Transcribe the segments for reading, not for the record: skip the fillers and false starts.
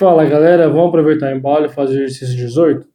Fala galera, vamos aproveitar o embalo e fazer o exercício 18,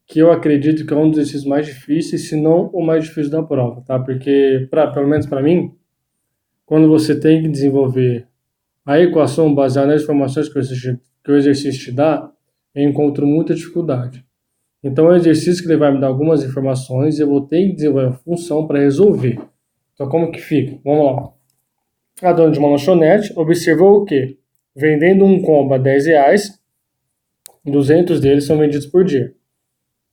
que eu acredito que é um dos exercícios mais difíceis, se não o mais difícil da prova, tá? Porque, pelo menos para mim, quando você tem que desenvolver a equação baseada nas informações que o exercício te dá, eu encontro muita dificuldade. Então é um exercício que ele vai me dar algumas informações e eu vou ter que desenvolver a função para resolver. Então como que fica? Vamos lá. A dona de uma lanchonete observou o quê? Vendendo um combo a R$ 10, 200 deles são vendidos por dia.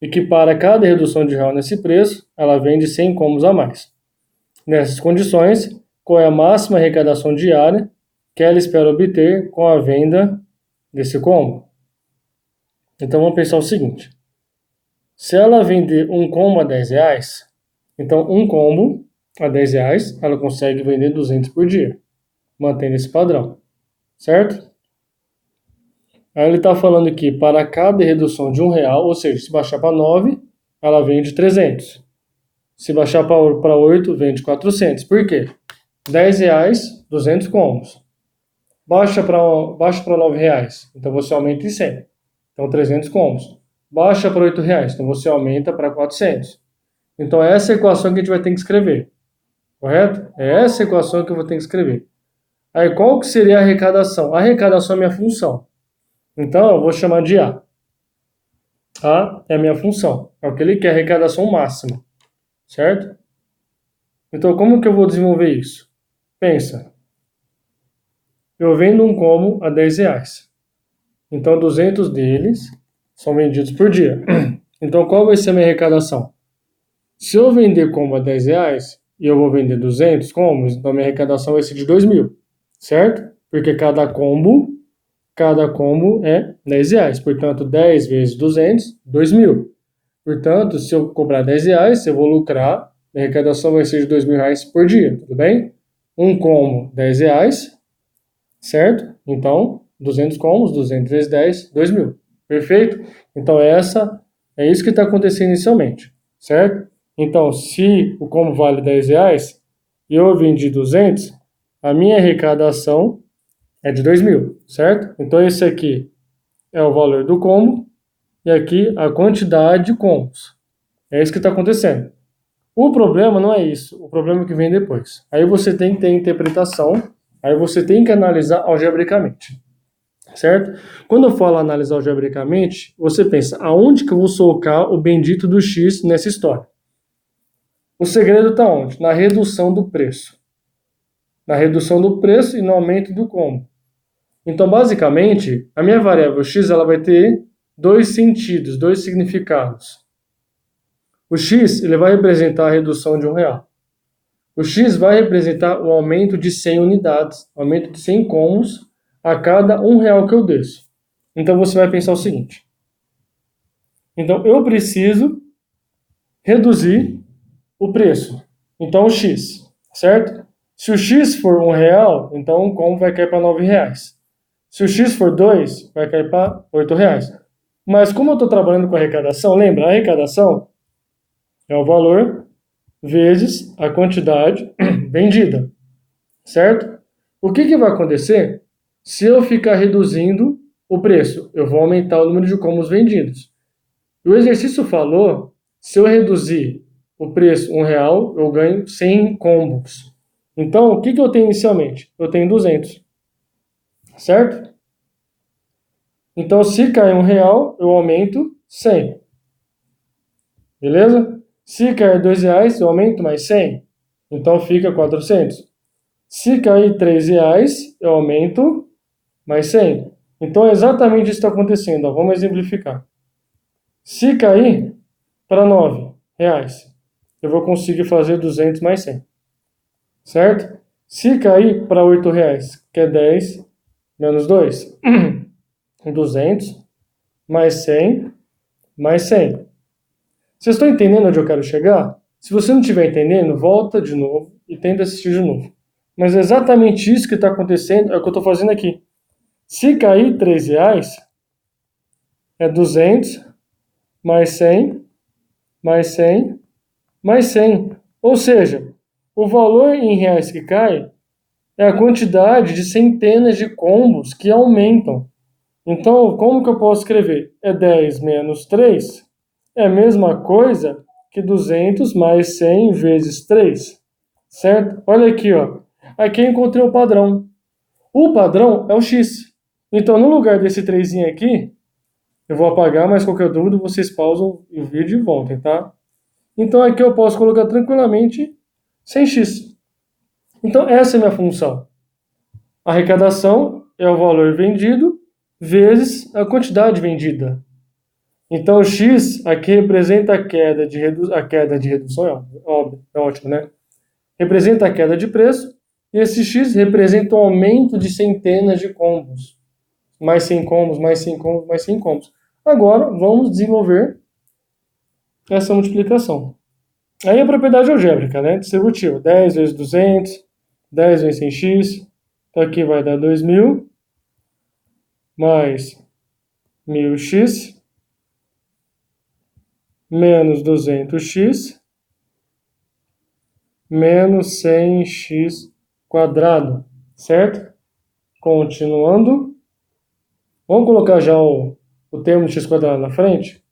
E que para cada redução de real nesse preço, ela vende 100 combos a mais. Nessas condições, qual é a máxima arrecadação diária que ela espera obter com a venda desse combo? Então vamos pensar o seguinte. Se ela vender um combo a R$ 10, então um combo a R$ 10, ela consegue vender 200 por dia, mantendo esse padrão, certo? Aí ele está falando que para cada redução de R$ 1, ou seja, se baixar para 9, ela vende 300. Se baixar para 8, vende 400. Por quê? R$ 10, 200 combos. Baixa para R$ 9, então você aumenta em 100. Então 300 combos. Baixa para R$ 8, então você aumenta para 400. Então essa é a equação que a gente vai ter que escrever. Correto? É essa equação que eu vou ter que escrever. Aí qual que seria a arrecadação? A arrecadação é a minha função. Então, eu vou chamar de A. A é a minha função. É o que ele quer, arrecadação máxima. Certo? Então, como que eu vou desenvolver isso? Pensa. Eu vendo um combo a R$ 10. Então, 200 deles são vendidos por dia. Então, qual vai ser a minha arrecadação? Se eu vender combo a R$ 10 e eu vou vender 200 combos, então a minha arrecadação vai ser de 2.000. Certo? Porque cada combo é R$ 10. Portanto, 10 vezes 200, 2.000. Portanto, se eu cobrar R$ 10, eu vou lucrar, a arrecadação vai ser de R$ 2.000 por dia, tudo bem? Um combo, R$ 10, certo? Então, 200 combos, 200 vezes 10, 2.000. Perfeito? Então, é isso que está acontecendo inicialmente, certo? Então, se o combo vale R$ 10 e eu vendi 200, a minha arrecadação é de 2.000, certo? Então, esse aqui é o valor do combo e aqui a quantidade de combos. É isso que está acontecendo. O problema não é isso, o problema é que vem depois. Aí você tem que ter interpretação, aí você tem que analisar algebricamente, certo? Quando eu falo analisar algebricamente, você pensa, aonde que eu vou socar o bendito do X nessa história? O segredo está onde? Na redução do preço. Na redução do preço e no aumento do combo. Então, basicamente, a minha variável x ela vai ter dois sentidos, dois significados. O x ele vai representar a redução de R$ 1. O x vai representar o aumento de 100 unidades, o aumento de 100 combos a cada R$ 1 que eu desço. Então, você vai pensar o seguinte. Então, eu preciso reduzir o preço. Então, o x, certo? Se o x for R$ 1, então o combo vai cair para R$ 9. Se o x for 2, vai cair para R$ 8. Mas como eu estou trabalhando com arrecadação, lembra, a arrecadação é o valor vezes a quantidade vendida, certo? O que vai acontecer se eu ficar reduzindo o preço? Eu vou aumentar o número de combos vendidos. O exercício falou, se eu reduzir o preço R$ 1, eu ganho 100 combos. Então, o que eu tenho inicialmente? Eu tenho 200. Certo? Então, se cair R$ 1, eu aumento 100. Beleza? Se cair R$ 2, eu aumento mais 100. Então, fica 400. Se cair R$ 3, eu aumento mais 100. Então, é exatamente isso que está acontecendo. Ó. Vamos exemplificar. Se cair para R$ 9, eu vou conseguir fazer 200 mais 100. Certo? Se cair para R$ 8, que é 10 menos 2, 200, mais 100, mais 100. Vocês estão entendendo onde eu quero chegar? Se você não estiver entendendo, volta de novo e tenta assistir de novo. Mas é exatamente isso que está acontecendo, é o que eu estou fazendo aqui. Se cair R$ 3, é 200, mais 100, mais 100, mais 100. Ou seja, o valor em reais que cai é a quantidade de centenas de combos que aumentam. Então, como que eu posso escrever? É 10 menos 3. É a mesma coisa que 200 mais 100 vezes 3. Certo? Olha aqui, ó. Aqui eu encontrei o padrão. O padrão é o x. Então, no lugar desse 3 aqui, eu vou apagar, mas qualquer dúvida vocês pausam o vídeo e voltem, tá? Então, aqui eu posso colocar tranquilamente 100x. Então, essa é a minha função. A arrecadação é o valor vendido vezes a quantidade vendida. Então, o x aqui representa a queda de redução, é ótimo, né? Representa a queda de preço, e esse x representa o aumento de centenas de combos. Mais 100 combos, mais 100 combos, mais 100 combos. Agora, vamos desenvolver essa multiplicação. Aí a propriedade algébrica, né? Distributiva. 10 vezes 200, 10 vezes 100x. Então aqui vai dar 2000 mais 1000x menos 200x menos 100x quadrado, certo? Continuando. Vamos colocar já o termo de x quadrado na frente,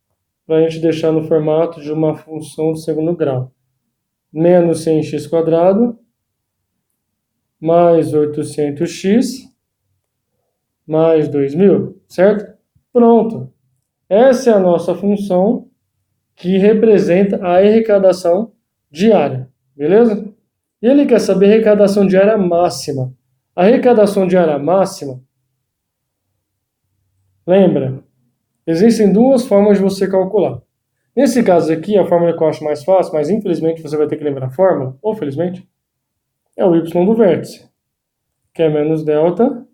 para a gente deixar no formato de uma função de segundo grau. Menos 100x quadrado mais 800x mais 2000, certo? Pronto. Essa é a nossa função que representa a arrecadação diária, beleza? E ele quer saber a arrecadação diária máxima. A arrecadação diária máxima, lembra, existem duas formas de você calcular. Nesse caso aqui, a fórmula que eu acho mais fácil, mas infelizmente você vai ter que lembrar a fórmula, ou felizmente, é o y do vértice, que é menos delta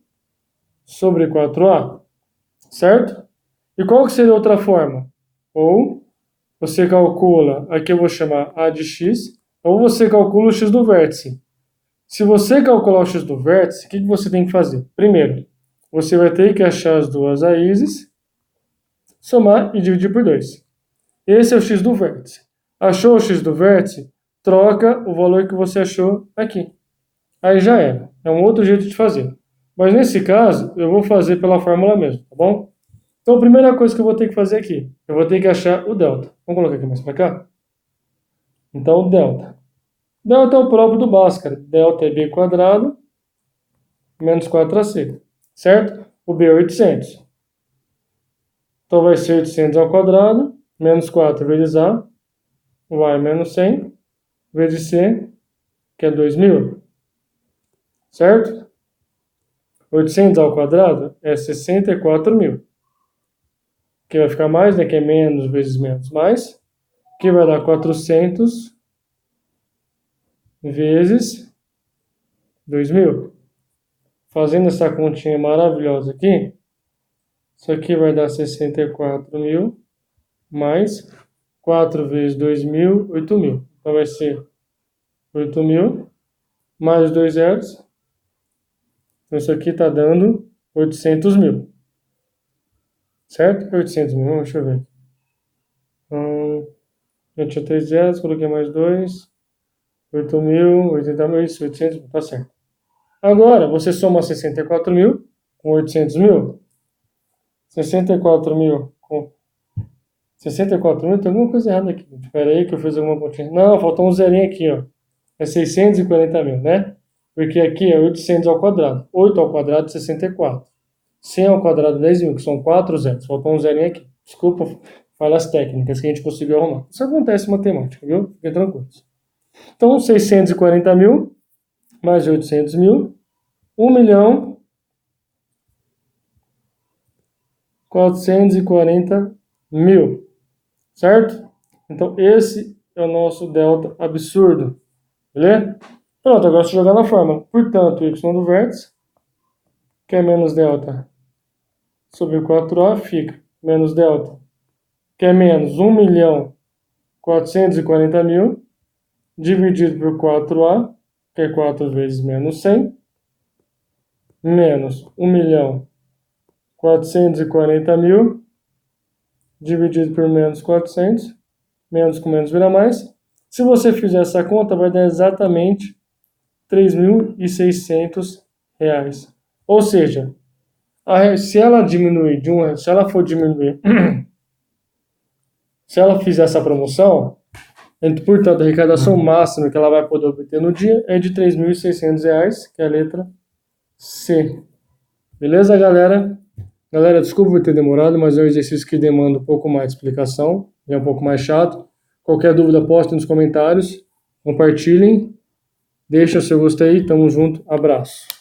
sobre 4a, certo? E qual que seria outra forma? Ou você calcula, aqui eu vou chamar a de x, ou você calcula o x do vértice. Se você calcular o x do vértice, o que você tem que fazer? Primeiro, você vai ter que achar as duas raízes, somar e dividir por 2. Esse é o x do vértice. Achou o x do vértice? Troca o valor que você achou aqui. Aí já era. É um outro jeito de fazer. Mas nesse caso, eu vou fazer pela fórmula mesmo, tá bom? Então, a primeira coisa que eu vou ter que fazer aqui, eu vou ter que achar o delta. Vamos colocar aqui mais para cá? Então, delta. Delta é o próprio do Bhaskara. Delta é b quadrado menos 4ac, certo? O b é 800. Então, vai ser 800 ao quadrado, menos 4 vezes a, o a é menos 100, vezes c, que é 2000, certo? 800 ao quadrado é 64.000. Que vai ficar mais, né? Que é menos vezes menos mais. Que vai dar 400 vezes 2000. Fazendo essa continha maravilhosa aqui, isso aqui vai dar 64.000 mais 4 vezes 2.000, 8.000. Então vai ser 8.000 mais 2 zeros. Então isso aqui está dando 800.000. Certo? 800.000, deixa eu ver. Eu tinha 3 zeros, coloquei mais 2. 8.000, 80.000, isso, 800, tá certo. Agora, você soma 64.000 com 800.000. 64.000 com 64.000, tem alguma coisa errada aqui. Espera aí que eu fiz alguma continha. Não, faltou um zerinho aqui, ó. É 640.000, né? Porque aqui é 800 ao quadrado. 8 ao quadrado, 64. 100 ao quadrado, 10.000, que são 4 zeros. Faltou um zerinho aqui. Desculpa, falhas técnicas que a gente conseguiu arrumar. Isso acontece em matemática, viu? Fiquem tranquilos. Então, 640.000 mais 800.000, 1.440.000, certo? Então, esse é o nosso delta absurdo, beleza? Pronto, agora se jogar na fórmula. Portanto, y do vértice, que é menos delta sobre 4a, fica menos delta, que é menos 1.440.000, dividido por 4a, que é 4 vezes menos 100, menos 1.440.000, dividido por menos 400, menos com menos vira mais. Se você fizer essa conta, vai dar exatamente R$ 3.600. Ou seja, Se ela diminuir se ela for diminuir, se ela fizer essa promoção, portanto, a arrecadação máxima que ela vai poder obter no dia é de R$ 3.600, que é a letra C. Beleza, galera? Galera, desculpa por ter demorado, mas é um exercício que demanda um pouco mais de explicação, é um pouco mais chato. Qualquer dúvida, postem nos comentários, compartilhem, deixa seu gostei, tamo junto, abraço.